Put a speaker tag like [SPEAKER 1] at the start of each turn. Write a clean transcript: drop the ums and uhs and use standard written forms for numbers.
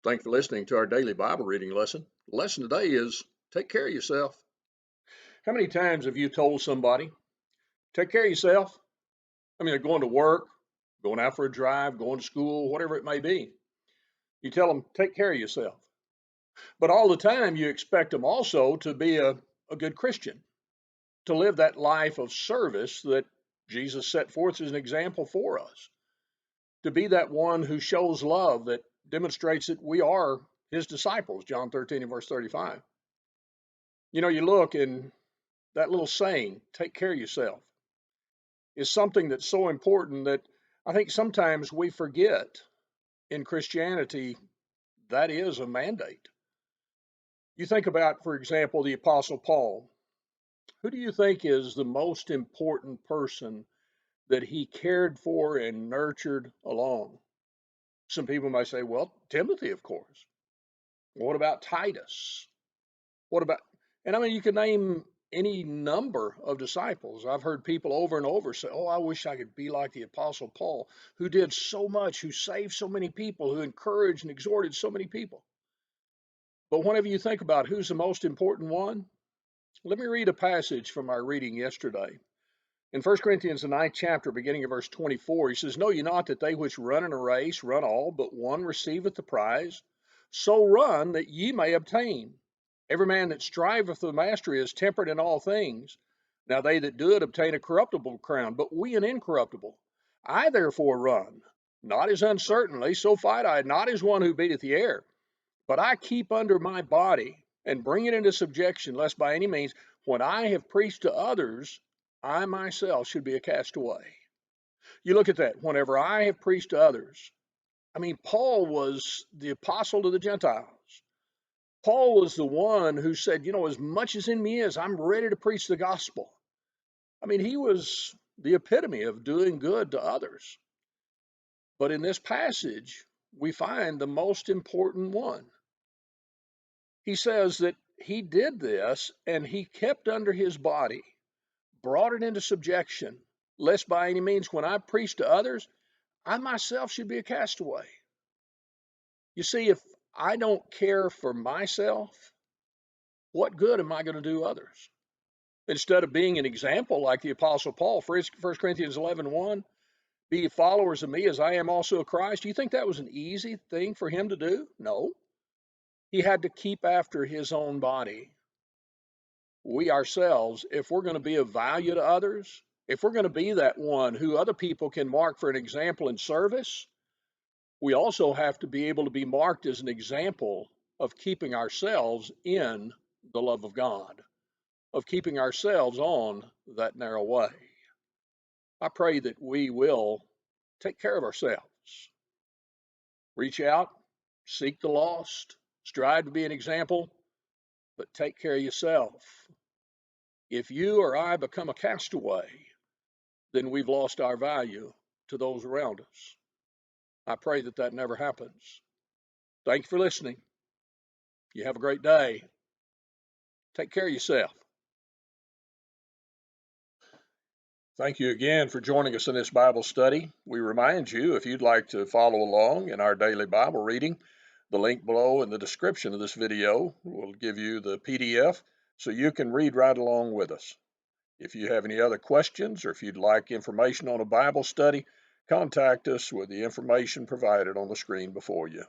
[SPEAKER 1] Thanks for listening to our daily Bible reading lesson. The lesson today is take care of yourself. How many times have you told somebody, take care of yourself? I mean, they're going to work, going out for a drive, going to school, whatever it may be. You tell them, take care of yourself. But all the time, you expect them also to be a good Christian, to live that life of service that Jesus set forth as an example for us, to be that one who shows love that demonstrates that we are his disciples, John 13 and verse 35. You know, you look and that little saying, take care of yourself, is something that's so important that I think sometimes we forget in Christianity that is a mandate. You think about, for example, the Apostle Paul. Who do you think is the most important person that he cared for and nurtured along? Some people might say, well, Timothy, of course. What about Titus? What about, and I mean, you could name any number of disciples. I've heard people over and over say, oh, I wish I could be like the Apostle Paul, who did so much, who saved so many people, who encouraged and exhorted so many people. But whenever you think about who's the most important one, let me read a passage from our reading yesterday. In 1 Corinthians, the 9th chapter, beginning of verse 24, he says, know ye not that they which run in a race run all, but one receiveth the prize? So run that ye may obtain. Every man that striveth for the mastery is temperate in all things. Now they that do it obtain a corruptible crown, but we an incorruptible. I therefore run, not as uncertainly, so fight I, not as one who beateth the air, but I keep under my body, and bring it into subjection, lest by any means, when I have preached to others, I myself should be a castaway. You look at that, whenever I have preached to others. I mean, Paul was the apostle to the Gentiles. Paul was the one who said, you know, as much as in me is, I'm ready to preach the gospel. I mean, he was the epitome of doing good to others. But in this passage, we find the most important one. He says that he did this and he kept under his body, brought it into subjection, lest by any means when I preach to others, I myself should be a castaway. You see, if I don't care for myself, what good am I going to do others? Instead of being an example like the Apostle Paul, 1 Corinthians 11:1, be followers of me as I am also of Christ. Do you think that was an easy thing for him to do? No. He had to keep after his own body. We ourselves, if we're going to be of value to others, if we're going to be that one who other people can mark for an example in service, we also have to be able to be marked as an example of keeping ourselves in the love of God, of keeping ourselves on that narrow way. I pray that we will take care of ourselves, reach out, seek the lost, strive to be an example, but take care of yourself. If you or I become a castaway, then we've lost our value to those around us. I pray that that never happens. Thank you for listening. You have a great day. Take care of yourself. Thank you again for joining us in this Bible study. We remind you, if you'd like to follow along in our daily Bible reading, the link below in the description of this video will give you the PDF so you can read right along with us. If you have any other questions or if you'd like information on a Bible study, contact us with the information provided on the screen before you.